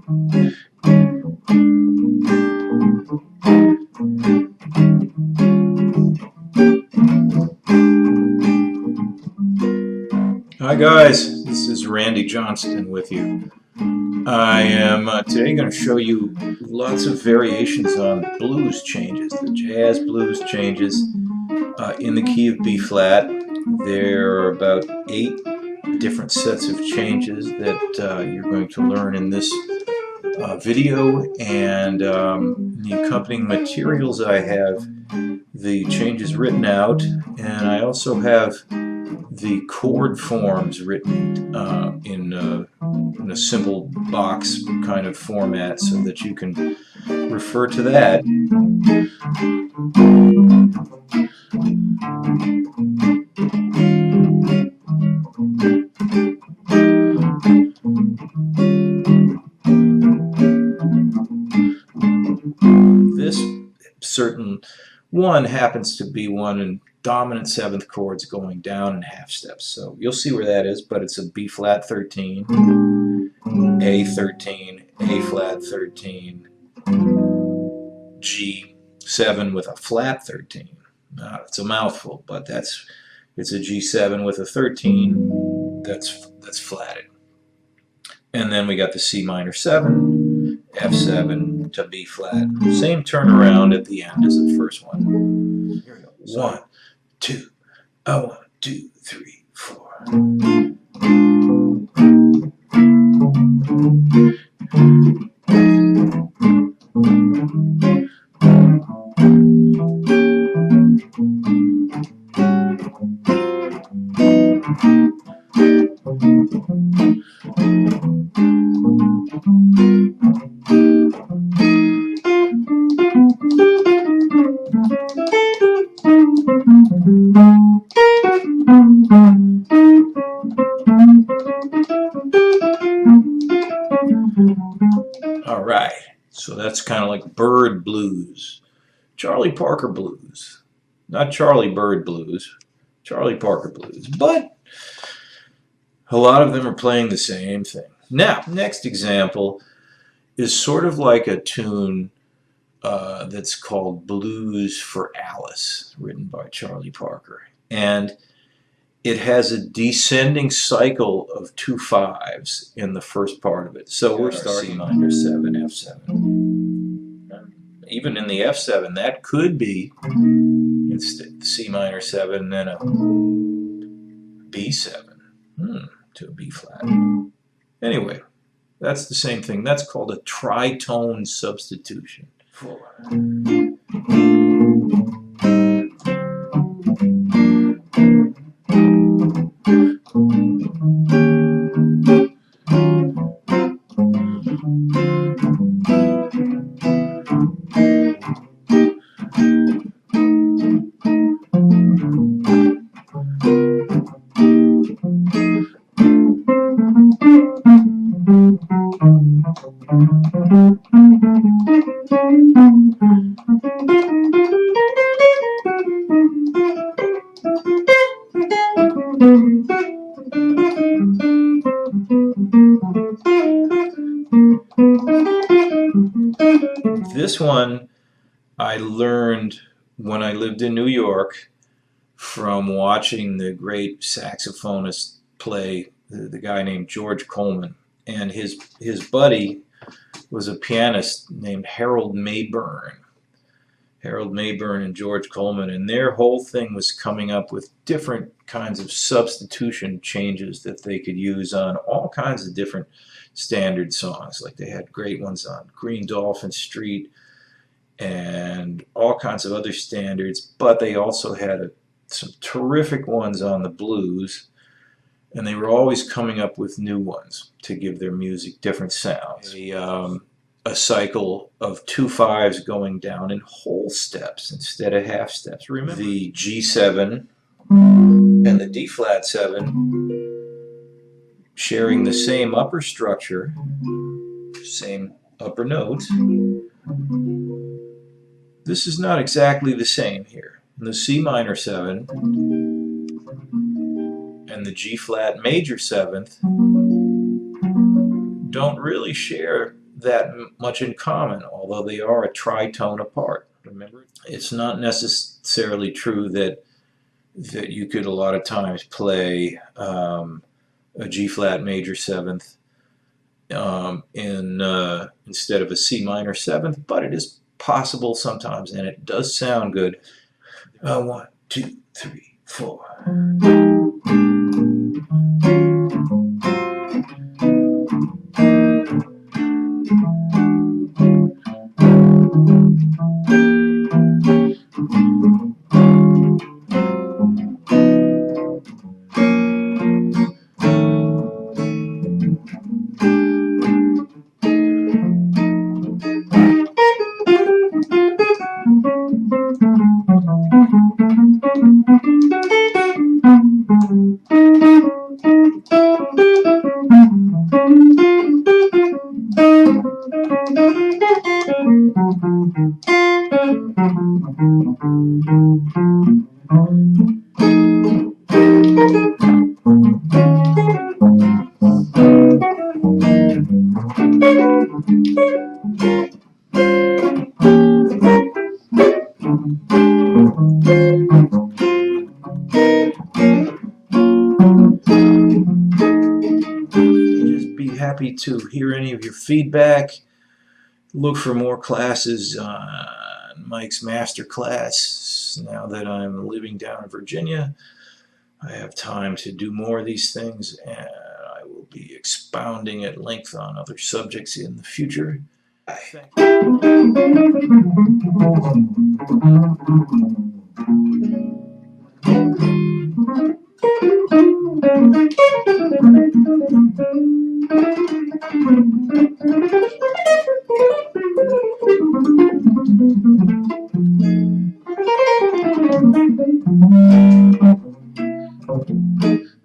Hi guys, this is Randy Johnston with you. I am today going to show you lots of variations on blues changes, the jazz blues changes in the key of B flat. There are about 8 different sets of changes that you're going to learn in this video, and in the accompanying materials I have the changes written out, and I also have the chord forms written in a simple box kind of format so that you can refer to that. This certain one happens to be one in dominant 7th chords going down in half steps. So you'll see where that is, but it's a B flat 13, A 13, A flat 13, G7 with a flat 13. It's a mouthful, but it's a G7 with a 13 that's flatted. And then we got the C minor 7, F7 to B flat. Same turnaround at the end as the first one. Here we go. 1, 2, 1, 2, 3, 4. All right, so that's kind of like bird blues, Charlie Parker blues, not Charlie Bird blues, Charlie Parker blues, but a lot of them are playing the same thing. Now, next example is sort of like a tune that's called Blues for Alice, written by Charlie Parker, and it has a descending cycle of 2 5s in the first part of it. So we're starting C minor 7, F7. Even in the F7, that could be instead C minor 7, then a B7 to a B flat. Anyway, that's the same thing. That's called a tritone substitution. 4. This one I learned when I lived in New York from watching the great saxophonist play, the guy named George Coleman, and his buddy was a pianist named Harold Mayburn. Harold Mayburn and George Coleman, and their whole thing was coming up with different kinds of substitution changes that they could use on all kinds of different standard songs. Like they had great ones on Green Dolphin Street and all kinds of other standards, but they also had some terrific ones on the blues, and they were always coming up with new ones to give their music different sounds. A cycle of 2 5s going down in whole steps instead of half steps. Remember the G7 and the D flat 7 sharing the same upper structure, same upper note. This is not exactly the same here. The C minor 7 and the G flat major 7th don't really share that much in common, although they are a tritone apart. Remember, it's not necessarily true that you could a lot of times play a G flat major seventh instead of a C minor seventh, but it is possible sometimes, and it does sound good. 1, 2, 3, 4. Just be happy to hear any of your feedback. Look for more classes on Mike's MasterClass. Now that I'm living down in Virginia, I have time to do more of these things, and I will be expounding at length on other subjects in the future. Thank you.